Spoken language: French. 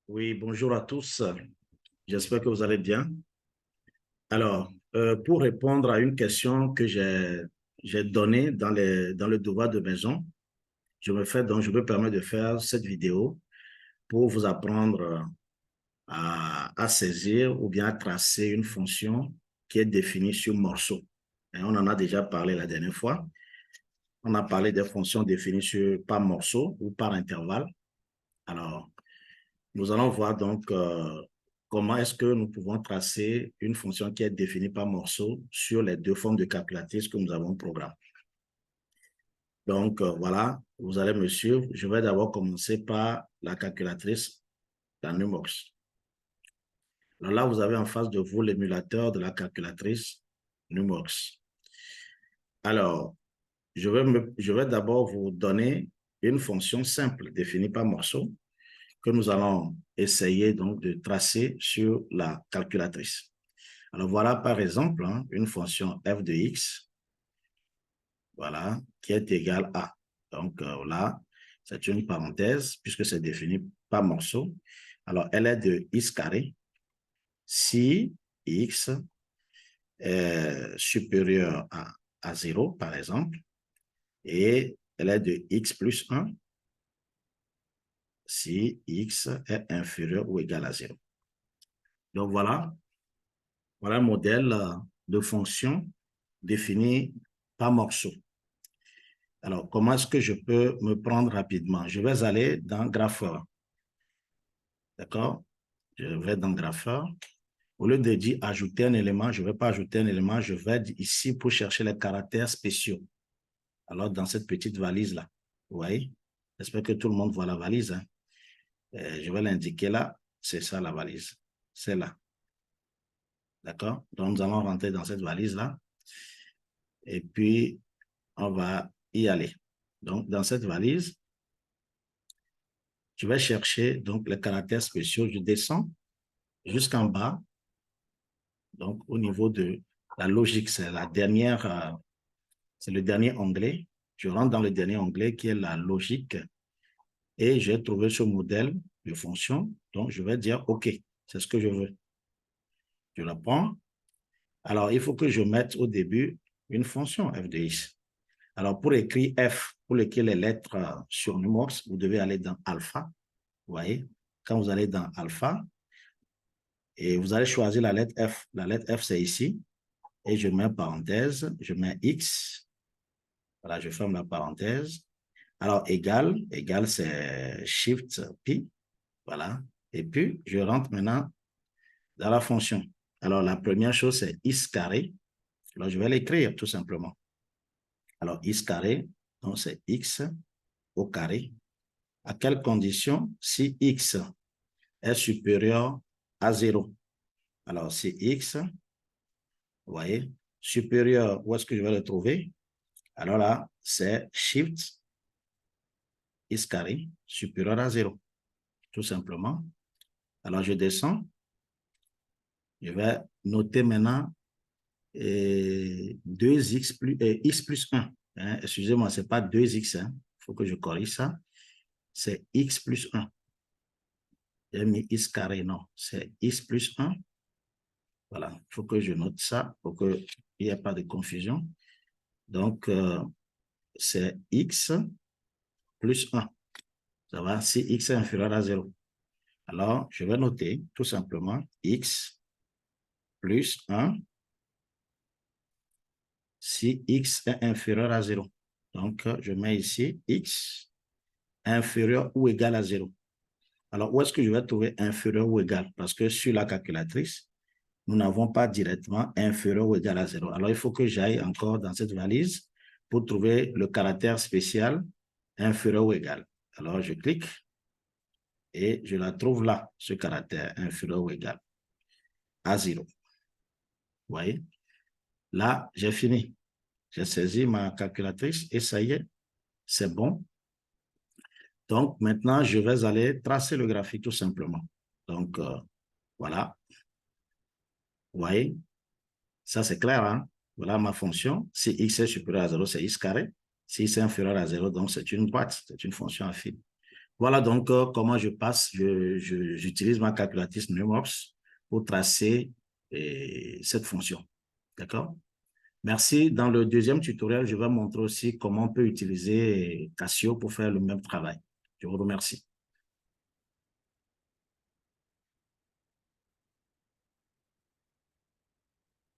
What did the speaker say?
Oui, bonjour à tous. J'espère que vous allez bien. Alors, pour répondre à une question que j'ai donnée dans le devoir de maison, je me permets de faire cette vidéo pour vous apprendre à saisir ou bien à tracer une fonction qui est définie sur morceau. Et on en a déjà parlé la dernière fois. On a parlé des fonctions définies par morceau ou par intervalle. Alors, nous allons voir donc comment est-ce que nous pouvons tracer une fonction qui est définie par morceau sur les deux formes de calculatrice que nous avons programmées. Donc, voilà, vous allez me suivre. Je vais d'abord commencer par la calculatrice, la Numox. Alors là, vous avez en face de vous l'émulateur de la calculatrice Numox. Alors, je vais d'abord vous donner une fonction simple définie par morceau que nous allons essayer donc de tracer sur la calculatrice. Alors voilà par exemple une fonction f de x, voilà, qui est égale à. Donc là, c'est une parenthèse puisque c'est défini par morceau. Alors elle est de x carré si x est supérieur à 0 par exemple, et elle est de x plus 1 si x est inférieur ou égal à 0. Donc voilà un modèle de fonction défini par morceau. Alors, comment est-ce que je peux me prendre rapidement? Je vais aller dans Grapheur. D'accord? Je vais dans Grapheur. Au lieu de dire ajouter un élément, je ne vais pas ajouter un élément, je vais ici pour chercher les caractères spéciaux. Alors, dans cette petite valise-là, vous voyez? J'espère que tout le monde voit la valise. Hein? Je vais l'indiquer là. C'est ça la valise. C'est là. D'accord? Donc, nous allons rentrer dans cette valise-là. Et puis, on va y aller. Donc, dans cette valise, je vais chercher donc les caractères spéciaux. Je descends jusqu'en bas. Donc, au niveau de la logique, c'est la dernière, c'est le dernier onglet. Je rentre dans le dernier onglet qui est la logique et j'ai trouvé ce modèle de fonction. Donc, je vais dire OK, c'est ce que je veux. Je la prends. Alors, il faut que je mette au début une fonction f de x. Alors, pour écrire f, pour écrire les lettres sur Numox, vous devez aller dans alpha. Vous voyez, quand vous allez dans alpha, et vous allez choisir la lettre F. La lettre F, c'est ici. Et je mets parenthèse, je mets X. Voilà, je ferme la parenthèse. Alors, égal, c'est Shift Pi. Voilà. Et puis, je rentre maintenant dans la fonction. Alors, la première chose, c'est X carré. Alors, je vais l'écrire tout simplement. Alors, X carré, donc c'est X au carré. À quelle condition? Si X est supérieur à 0. Alors, si X, vous voyez, supérieur, où est-ce que je vais le trouver? Alors là, c'est Shift X carré supérieur à 0, tout simplement. Alors, je descends. Je vais noter maintenant 2x plus, x plus 1. Hein? Excusez-moi, ce n'est pas 2x. Il faut que je corrige ça. C'est x plus 1. J'ai mis x carré, non. C'est x plus 1. Voilà, il faut que je note ça pour qu'il n'y ait pas de confusion. Donc, c'est x plus 1. Ça va, si x est inférieur à 0. Alors, je vais noter tout simplement x plus 1 si x est inférieur à 0. Donc, je mets ici x inférieur ou égal à 0. Alors, où est-ce que je vais trouver inférieur ou égal? Parce que sur la calculatrice, nous n'avons pas directement inférieur ou égal à 0. Alors, il faut que j'aille encore dans cette valise pour trouver le caractère spécial inférieur ou égal. Alors, je clique et je la trouve là, ce caractère inférieur ou égal à 0. Vous voyez? Là, j'ai fini. J'ai saisi ma calculatrice et ça y est, c'est bon. Donc, maintenant, je vais aller tracer le graphique tout simplement. Donc, voilà. Vous voyez? Ça, c'est clair. Hein? Voilà ma fonction. Si x est supérieur à 0, c'est x carré. Si x est inférieur à 0, donc c'est une boîte, c'est une fonction affine. Voilà donc comment je passe, j'utilise ma calculatrice Numworks pour tracer cette fonction. D'accord? Merci. Dans le deuxième tutoriel, je vais montrer aussi comment on peut utiliser Casio pour faire le même travail. Je vous remercie.